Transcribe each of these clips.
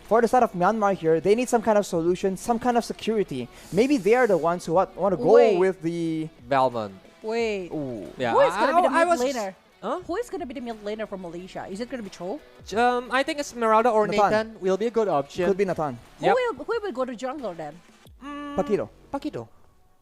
for the side of Myanmar here, they need some kind of solution, some kind of security. Maybe they are the ones who want to go with the Balmond. Wait. Ooh. Yeah. Who is going to be the mid laner? Huh? Who is going to be the mid laner for Malaysia? Is it going to be Cho? I think Esmeralda or Nathan will be a good option. Could be Nathan. Who will go to jungler then? Paquito. Paquito.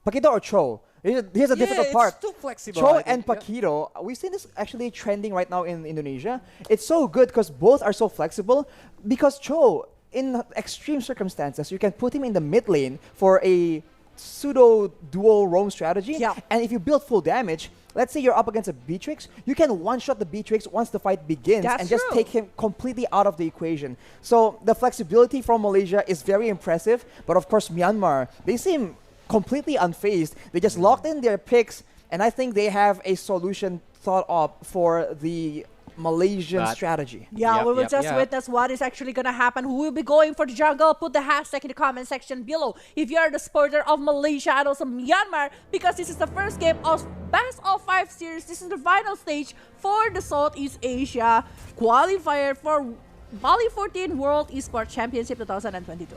Paquito or Cho? Here's a difficult part. It's too flexible. Cho and Paquito, we've seen this actually trending right now in Indonesia. It's so good because both are so flexible. Because Cho, in extreme circumstances, you can put him in the mid lane for a pseudo dual roam strategy. Yeah. And if you build full damage, let's say you're up against a Beatrix, you can one-shot the Beatrix once the fight begins and just take him completely out of the equation. So the flexibility from Malaysia is very impressive. But of course, Myanmar, they seem completely unfazed. They just locked in their picks, and I think they have a solution thought up for the Malaysian strategy. Yeah, we will just witness what is actually going to happen. Who will be going for the jungle? Put the hashtag in the comment section below if you are the supporter of Malaysia and also Myanmar, because this is the first game of Best of 5 series. This is the final stage for the Southeast Asia qualifier for Bali 14 World Esports Championship 2022.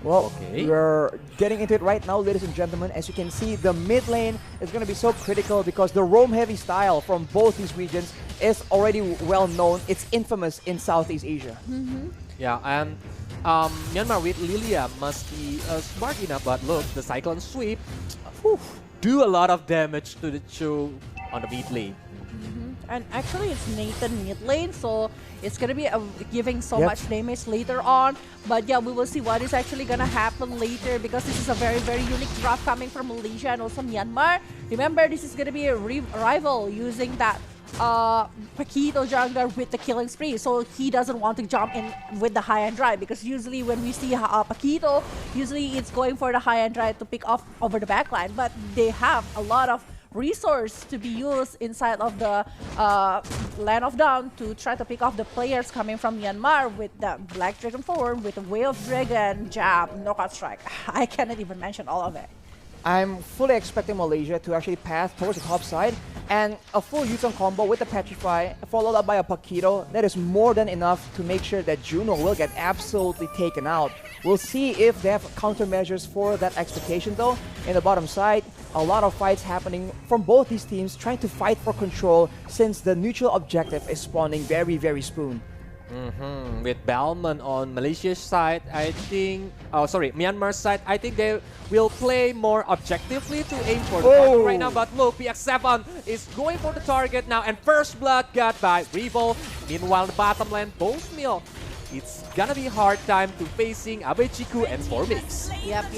Well, we're getting into it right now, ladies and gentlemen. As you can see, the mid lane is going to be so critical because the roam-heavy style from both these regions is already well known. It's infamous in Southeast Asia. Yeah, and Myanmar with Lilia must be smart enough, but look, the Cyclone Sweep do a lot of damage to the Chu on the mid lane. And actually, it's Nathan mid lane, so it's going to be giving so much damage later on. But yeah, we will see what is actually going to happen later, because this is a very, very unique draft coming from Malaysia and also Myanmar. Remember, this is going to be a rival using that Paquito jungler with the killing spree, so he doesn't want to jump in with the high and dry, because usually when we see Paquito, usually it's going for the high and dry to pick off over the backline, but they have a lot of resource to be used inside of the Land of Dawn to try to pick off the players coming from Myanmar with the Black Dragon form, with the Way of Dragon, jab, knockout strike. I cannot even mention all of it. I'm fully expecting Malaysia to actually pass towards the top side, and a full Yutong combo with the Petrify followed up by a Paquito. That is more than enough to make sure that Juno will get absolutely taken out. We'll see if they have countermeasures for that expectation though. In the bottom side, a lot of fights happening from both these teams trying to fight for control, since the neutral objective is spawning very, very spoon. With Balmond on Malaysia's side, I think... Oh, sorry, Myanmar's side, I think they will play more objectively to aim for the target right now. But look, PX7 is going for the target now, and first blood got by Revo. Meanwhile, the bottom lane, both Mill. It's gonna be a hard time to facing Abechiku and 4mix. Yep.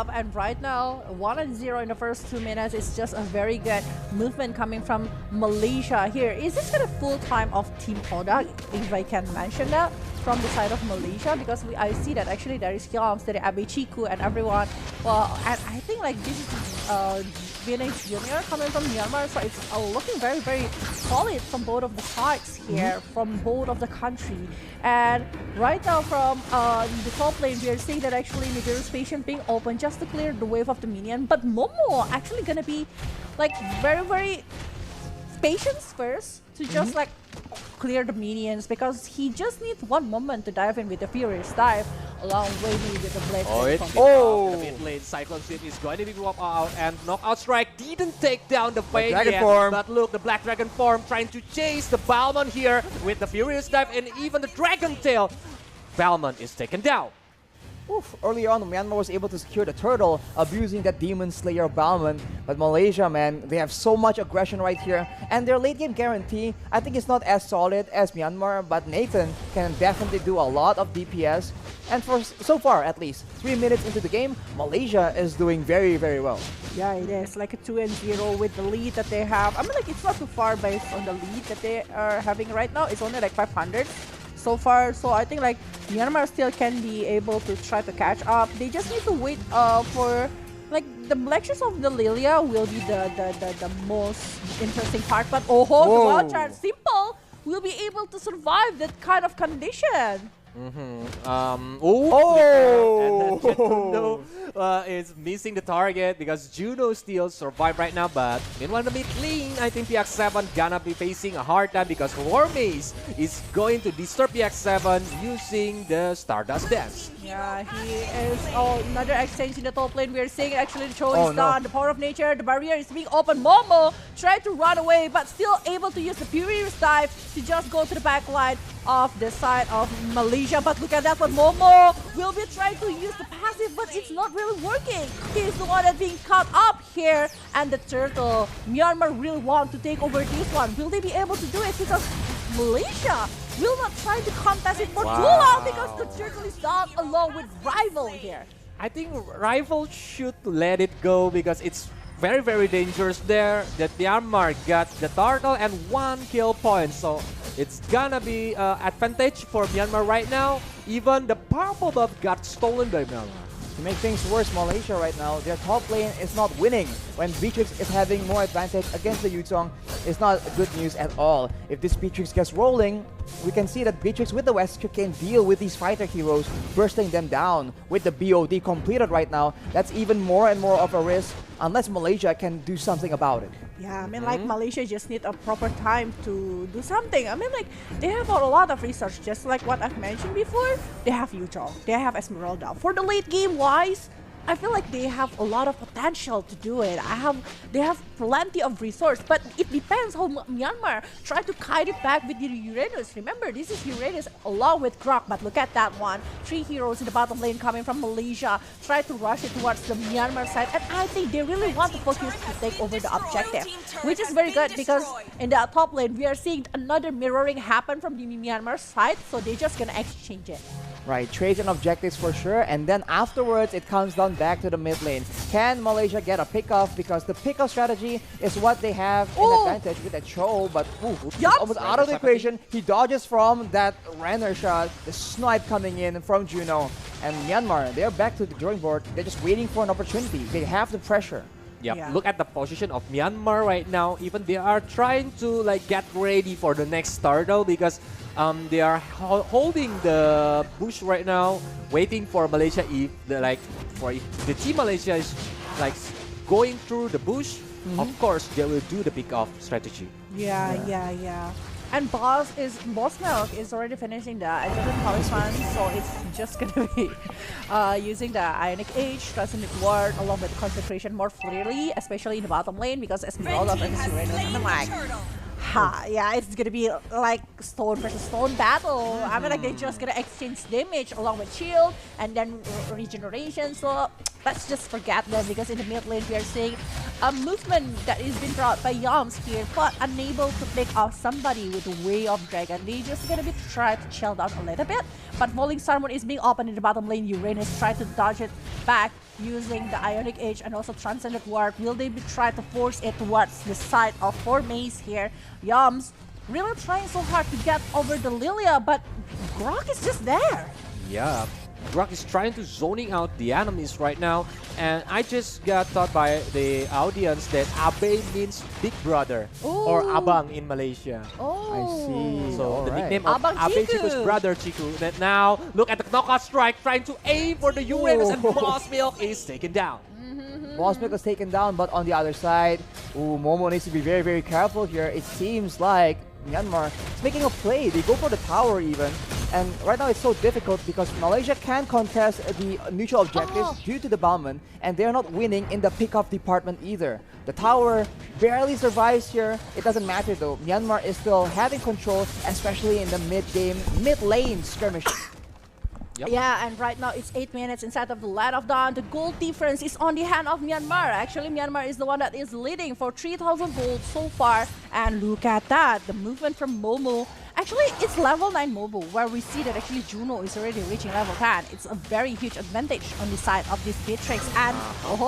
And right now, 1-0 in the first 2 minutes is just a very good movement coming from Malaysia here. Is this kind of full time of Team Product, if I can mention that, from the side of Malaysia? Because I see that actually there is Hyams, there is Abechiku and everyone. Well, and I think like this is VNH Junior coming from Myanmar, so it's looking very, very solid from both of the sides here, from both of the country. And right now from the top lane, we are seeing that actually Nibiru's patient being open just to clear the wave of the minion. But Momo actually gonna be like very, very patience first to just like clear the minions, because he just needs one moment to dive in with the Furious Dive along with the Blade. The mid lane Cyclone Sweep is going to be dropped out, and Knockout Strike didn't take down the Fade yet. But look, the Black Dragon form trying to chase the Balmond here with the Furious Dive and even the Dragon Tail. Balmond is taken down. Earlier on, Myanmar was able to secure the turtle, abusing that Demon Slayer Balmond. But Malaysia, man, they have so much aggression right here. And their late game guarantee, I think it's not as solid as Myanmar, but Nathan can definitely do a lot of DPS. And for so far, at least, 3 minutes into the game, Malaysia is doing very, very well. Yeah, it is like a 2-0 with the lead that they have. I mean, like, it's not too far based on the lead that they are having right now. It's only like 500 so far, so I think like Myanmar still can be able to try to catch up. They just need to wait for like the lectures of the Lilia will be the most interesting part. But the wild chart Simple will be able to survive that kind of condition. And then is missing the target because Juno still survived right now. But meanwhile, the mid lane, I think PX7 gonna be facing a hard time because Warmaze is going to disturb PX7 using the Stardust Dance. Yeah, he is. Oh, another exchange in the top lane. We're seeing actually the throw Oh, is no. done. The power of nature, the barrier is being opened. Momo tried to run away, but still able to use the Furious Dive to just go to the back line of the side of Malaysia. But look at that one. Momo will be trying to use the passive, but it's not really working. He's the one that's being caught up here. And the turtle, Myanmar really want to take over this one. Will they be able to do it? Because Malaysia will not try to contest it for too long because the turtle is down along with Rival here. I think Rival should let it go because it's very, very dangerous there that Myanmar got the turtle and 1 kill point. So it's gonna be advantage for Myanmar right now. Even the purple buff got stolen by Myanmar. To make things worse, Malaysia right now, their top lane is not winning. When Beatrix is having more advantage against the Yuzong, it's not good news at all. If this Beatrix gets rolling, we can see that Beatrix with the Western can deal with these fighter heroes, bursting them down. With the BOD completed right now, that's even more and more of a risk unless Malaysia can do something about it. Yeah, I mean, like, Malaysia just need a proper time to do something. I mean, like, they have a lot of research, just like what I've mentioned before. They have Yuzhong, they have Esmeralda. For the late game wise, I feel like they have a lot of potential to do it. They have plenty of resource, but it depends how Myanmar try to kite it back with the Uranus. Remember, this is Uranus along with Grok, but look at that one. 3 heroes in the bottom lane coming from Malaysia. Try to rush it towards the Myanmar side, and I think they really want to focus to take over the objective, which is very good because in the top lane, we are seeing another mirroring happen from the Myanmar side, so they're just gonna exchange it. Right, trades and objectives for sure, and then afterwards it comes down back to the mid lane. Can Malaysia get a pick-off? Because the pick-off strategy is what they have in advantage with a Cho, but he's Yup. almost out of the equation. He dodges from that Renner shot, the snipe coming in from Juno. And Myanmar, they're back to the drawing board. They're just waiting for an opportunity. They have the pressure. Yep. Yeah. Look at the position of Myanmar right now. Even they are trying to like get ready for the next Stardo because they are holding the bush right now, waiting for Malaysia. If the team Malaysia is like going through the bush, of course they will do the pick off strategy. Yeah. And Boss Milk is already finishing the Adjacent Talisman, so it's just gonna be using the Ionic Age, Transcendent Ward, along with Consecration more freely, especially in the bottom lane because Esmeralda versus Uranus. And I'm like, yeah, it's gonna be like stone versus stone battle. I mean, like they're just gonna exchange damage along with shield and then regeneration. So let's just forget them because in the mid lane we are seeing a movement that is being brought by Yams here, but unable to pick off somebody with the Way of Dragon. They just gonna be try to chill down a little bit, but Falling Sarmon is being opened in the bottom lane. Uranus try to dodge it back using the Ionic Age and also Transcendent Ward. Will they be try to force it towards the side of 4 Maze here? Yams really trying so hard to get over the Lilia, but Grok is just there. Yeah, Grok is trying to zoning out the enemies right now, and I just got taught by the audience that Abe means big brother or Ooh. Abang in Malaysia. Oh, I see. So the Alright. nickname of Abang Abe Chiku. Chiku's brother Chiku. That now look at the knockout strike, trying to aim for the Uranus, and Boss Milk is taken down. Boss Milk is taken down, but on the other side, Momo needs to be very, very careful here. It seems like Myanmar is making a play. They go for the tower even. And right now it's so difficult because Malaysia can contest the neutral objectives due to the Balman, and they're not winning in the pick-off department either. The tower barely survives here. It doesn't matter though. Myanmar is still having control, especially in the mid-game, mid-lane skirmish. Yep. Yeah, and right now it's 8 minutes inside of the Light of Dawn. The gold difference is on the hand of Myanmar. Actually, Myanmar is the one that is leading for 3,000 gold so far. And look at that, the movement from Momo. Actually, it's level 9 Momo, where we see that actually Juno is already reaching level 10. It's a very huge advantage on the side of this Beatrix. And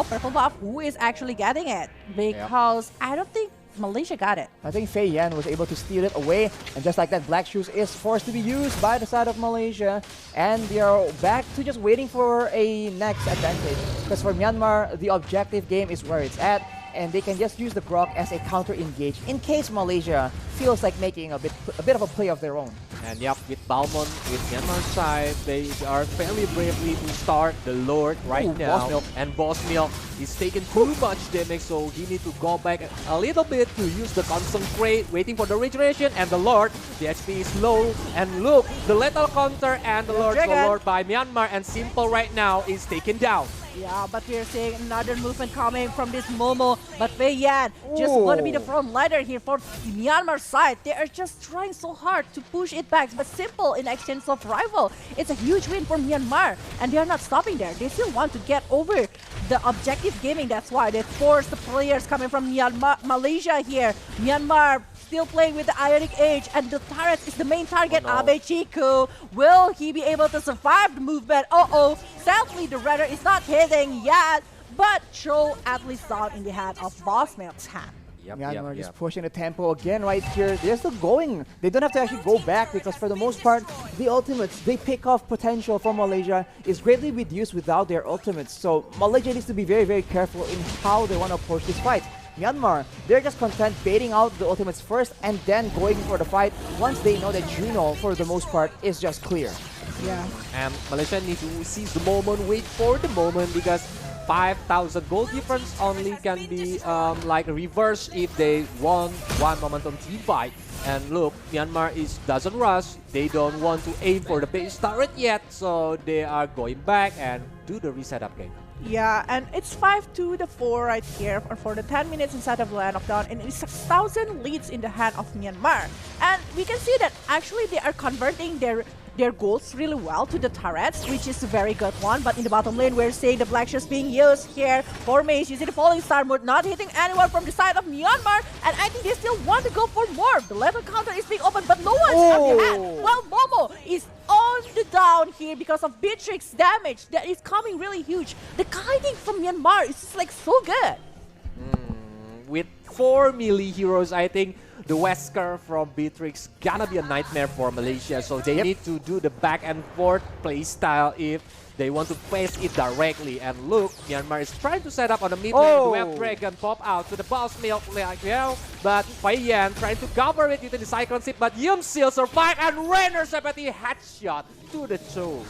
purple buff, who is actually getting it? Because I don't think Malaysia got it. I think Fei Yan was able to steal it away, and just like that, Black Shoes is forced to be used by the side of Malaysia, and they are back to just waiting for a next advantage. Because for Myanmar, the objective game is where it's at, and they can just use the Grok as a counter engage in case Malaysia feels like making a bit of a play of their own. And yep, with Balmond, with Myanmar side, they are fairly bravely to start the Lord right Ooh, now. Boss Milk. And Boss Milk is taking too much damage, so he needs to go back a little bit to use the Concentrate, waiting for the regeneration. And the Lord, the HP is low. And look, the lethal counter and the Lord, Dragon. Lord by Myanmar. And Simple right now is taken down. Yeah, but we're seeing another movement coming from this Momo. But Wei Yan just going to be the front ladder here for the Myanmar side. They are just trying so hard to push it back. But Simple in exchange of rival. It's a huge win for Myanmar. And they are not stopping there. They still want to get over the objective gaming. That's why they force the players coming from Myanmar, Malaysia here. Myanmar still playing with the Ionic Age, and the turret is the main target. Oh, no. Abe Chiku, will he be able to survive the movement? Sadly the Redder is not hitting yet, but throw at least down in the hand of Boss Milk's hand. Myanmar just pushing the tempo again right here. They're still going. They don't have to actually go back because for the most part, the ultimates, they pick off potential from Malaysia is greatly reduced without their ultimates. So Malaysia needs to be very, very careful in how they want to approach this fight. Myanmar, they're just content baiting out the ultimates first and then going for the fight once they know that Juno, for the most part, is just clear. Yeah. And Malaysia need to seize the moment, wait for the moment, because 5,000 gold difference only can be like reverse if they won one momentum team fight. And look, Myanmar doesn't rush. They don't want to aim for the base turret yet, so they are going back and do the reset up game. Yeah, and it's 5-4 right here for the 10 minutes inside of the Land of Dawn, and it's 6,000 leads in the hand of Myanmar. And we can see that actually they are converting their goals really well to the turrets, which is a very good one. But in the bottom lane, we're seeing the black shields being used here for Mace. You see the falling star mode not hitting anyone from the side of Myanmar, and I think they still want to go for more. The level counter is being opened, but no one's on the hand. Well, Momo is on the down here because of Beatrix damage that is coming really huge. The kiting from Myanmar is just like so good. With 4 melee heroes, I think the Wesker from Beatrix gonna be a nightmare for Malaysia, so they need to do the back and forth play style if they want to face it directly. And look, Myanmar is trying to set up on the mid lane. The Web Dragon pop out to the Boss Milk like well, but Wei Yan trying to cover it using the Cyclone Sip, but Yum still survive and Rainer Sepeti headshot to the toe.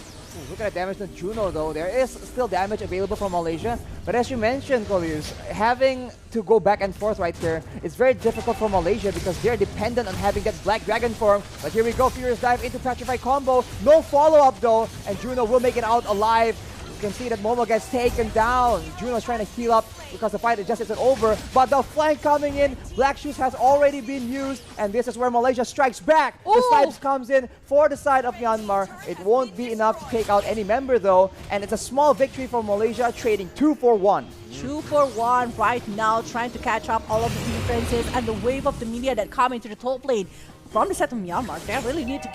Look at the damage to Juno though. There is still damage available from Malaysia. But as you mentioned, Colius, having to go back and forth right here is very difficult for Malaysia because they're dependent on having that Black Dragon form. But here we go, Furious Dive into Petrify combo. No follow-up though, and Juno will make it out alive. You can see that Momo gets taken down. Juno's trying to heal up because the fight just isn't over. But the flank coming in, Black Shoes has already been used, and this is where Malaysia strikes back. The Snipes comes in for the side of Myanmar. It won't be enough to take out any member though, and it's a small victory for Malaysia, trading 2 for 1. 2 for 1 right now, trying to catch up all of the defenses and the wave of the media that come into the top lane. From the side of Myanmar, they really need to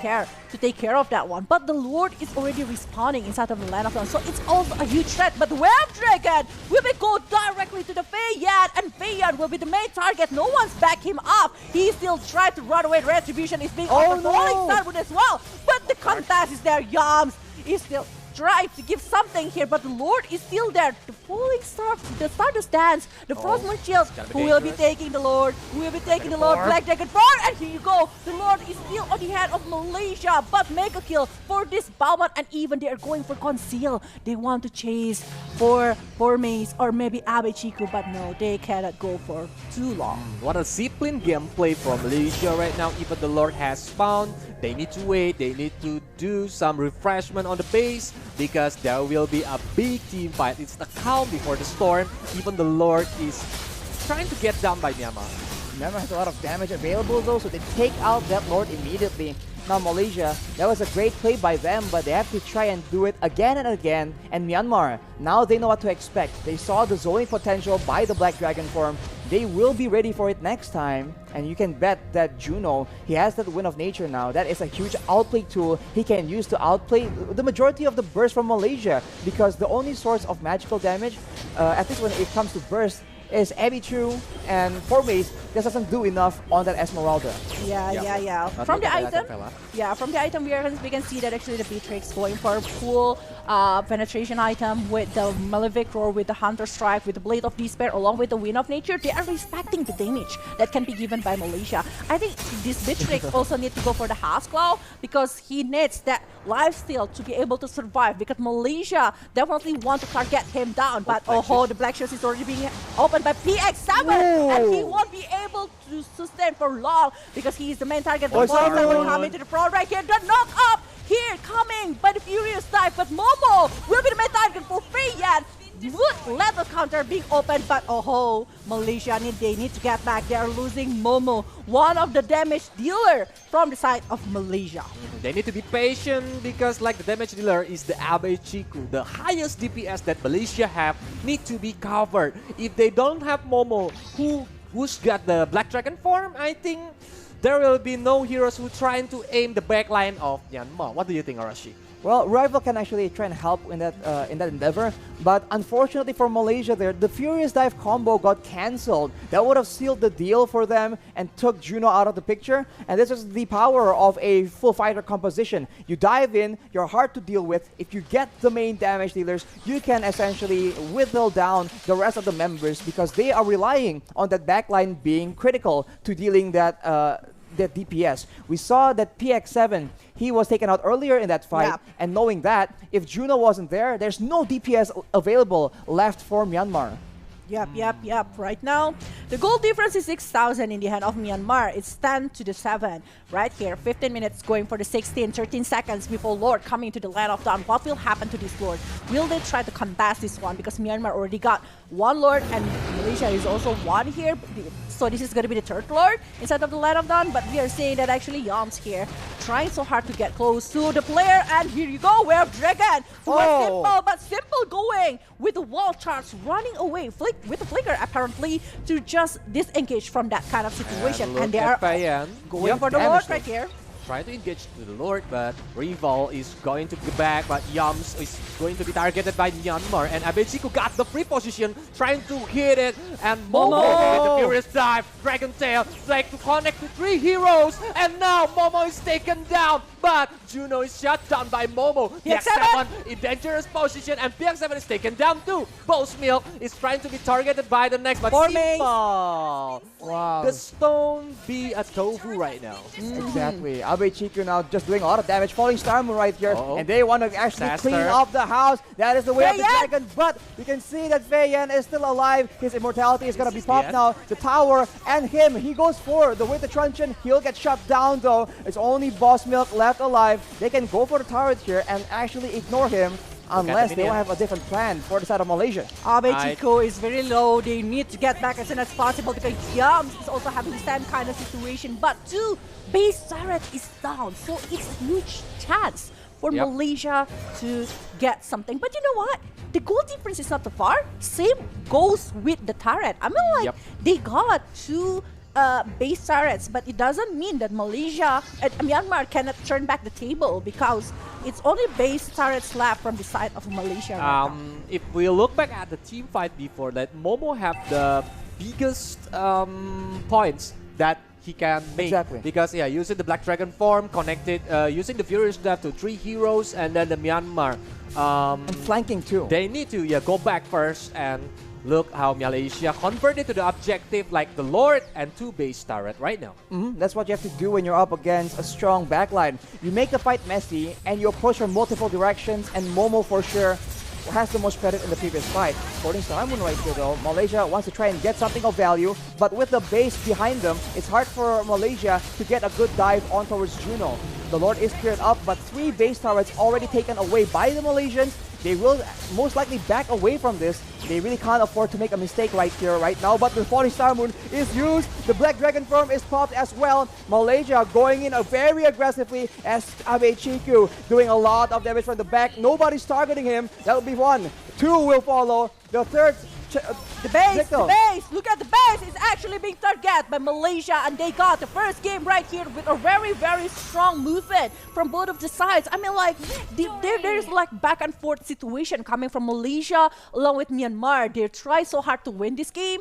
take care of that one. But the Lord is already respawning inside of the Land of Dawn, so it's also a huge threat. But the Web Dragon will be go directly to the Wei Yan, and Wei Yan will be the main target. No one's back him up. He still tried to run away. Retribution is being offered. Falling Starwood as well. But the contest is there. Yams is still trying to give something here, but the Lord is still there. The falling star, the Stardust Dance, the Frostmourne Shield. Who will be taking the Lord? Who will be taking the Lord? Black Dragon 4, and here you go. The Lord is still on the hand of Malaysia, but make a kill for this Balmond, and even they are going for Conceal. They want to chase for Mace or maybe Abe Chiku, but no, they cannot go for too long. What a disciplined gameplay from Malaysia right now. Even the Lord has spawned. They need to wait. They need to do some refreshment on the base because there will be a big team fight. It's the calm before the storm. Even the Lord is trying to get down by Myanmar. Myanmar has a lot of damage available though, so they take out that Lord immediately. Now Malaysia, that was a great play by them, but they have to try and do it again and again. And Myanmar, now they know what to expect. They saw the zoning potential by the Black Dragon form. They will be ready for it next time. And you can bet that Juno, he has that Wind of Nature now. That is a huge outplay tool he can use to outplay the majority of the burst from Malaysia. Because the only source of magical damage, at least when it comes to burst, is Ebichu, and for base, this doesn't do enough on that Esmeralda. Yeah. But From look the at that item, fella. from the item we can see that actually the Beatrix going for a full penetration item with the Malefic Roar, with the Hunter Strike, with the Blade of Despair, along with the Wind of Nature. They are respecting the damage that can be given by Malaysia. I think this Beatrix also need to go for the House Claw because he needs that lifesteal to be able to survive, because Malaysia definitely want to target him down. But the Black Shield is already being opened by PX7, and he won't be able to sustain for long because he is the main target. The PX7 coming to the front right here. The knock up here coming by the Furious Dive, but Momo will be the main target for Feiyan. Good level counter being opened, but Malaysia they need to get back. They are losing Momo, one of the damage dealer from the side of Malaysia. They need to be patient because like the damage dealer is the Abe Chiku, the highest DPS that Malaysia have, need to be covered. If they don't have Momo, who's got the Black Dragon form, I think there will be no heroes who trying to aim the backline of Myanmar. What do you think, Arashi? Well, Rival can actually try and help in that endeavor, but unfortunately for Malaysia there, the Furious Dive combo got cancelled. That would have sealed the deal for them and took Juno out of the picture, and this is the power of a full fighter composition. You dive in, you're hard to deal with. If you get the main damage dealers, you can essentially whittle down the rest of the members because they are relying on that backline being critical to dealing that DPS. We saw that PX7, he was taken out earlier in that fight, and knowing that, if Juno wasn't there, there's no DPS available left for Myanmar. Yep. Right now, the goal difference is 6,000 in the hand of Myanmar. It's 10-7 right here. 15 minutes going for the 13 seconds before Lord coming to the land of dawn. What will happen to this Lord? Will they try to contest this one? Because Myanmar already got one Lord and Malaysia is also one here. So this is going to be the third Lord instead of the land of dawn. But we are seeing that actually Yams here trying so hard to get close to the player. And here you go. We have Dragon. Simple, but Simple going with the wall charge, running away with the flicker apparently to just disengage from that kind of situation. And they are going for the Lord right here. Try to engage the Lord, but Rival is going to get back, but Yams is going to be targeted by Myanmar, and Abechiku got the free position, trying to hit it, and Momo with the Furious Dive, Dragon Tail, like to connect to 3 heroes, and now Momo is taken down, but Juno is shut down by Momo. PX7 in dangerous position, and PX7 is taken down too. Boss Milk is trying to be targeted by the next, but Simple. Wow. The stone be a tofu right now. Exactly. Abe Chiku now just doing a lot of damage. Falling Star Moon right here. And they want to actually clean up the house. That is the way of the dragon. But you can see that Feiyan is still alive. His immortality is going to be popped now. The tower and him. He goes for the Winter Truncheon. He'll get shut down though. It's only Boss Milk left alive. They can go for the turret here and actually ignore him. Unless they will have a different plan for the side of Malaysia. Abe Chico is very low. They need to get back as soon as possible because Yams is also having the same kind of situation. But 2 base turret is down. So it's a huge chance for Malaysia to get something. But you know what? The goal difference is not too far. Same goes with the turret. I mean, like, they got 2 base turrets, but it doesn't mean that Malaysia and Myanmar cannot turn back the table because it's only base turrets left from the side of Malaysia right now. If we look back at the team fight before that, Momo have the biggest points that he can make. Because using the Black Dragon form, connected, using the Furious Dive to 3 heroes, and then the Myanmar. And flanking too. They need to go back first and look how Malaysia converted to the objective like the Lord and 2 base turret right now. That's what you have to do when you're up against a strong backline. You make the fight messy and you approach from multiple directions, and Momo for sure has the most credit in the previous fight. According to Simon right here though, Malaysia wants to try and get something of value, but with the base behind them, it's hard for Malaysia to get a good dive on towards Juno. The Lord is cleared up, but 3 base turrets already taken away by the Malaysians. They will most likely back away from this. They really can't afford to make a mistake right here, right now. But the Falling Star Moon is used. The Black Dragon form is popped as well. Malaysia going in very aggressively as Abe Chiku doing a lot of damage from the back. Nobody's targeting him. That will be 1. 2 will follow. The third... The base! Look at the base! It's actually being targeted by Malaysia, and they got the first game right here with a very strong movement from both of the sides. I mean, like, there's like back and forth situation coming from Malaysia along with Myanmar. They try so hard to win this game,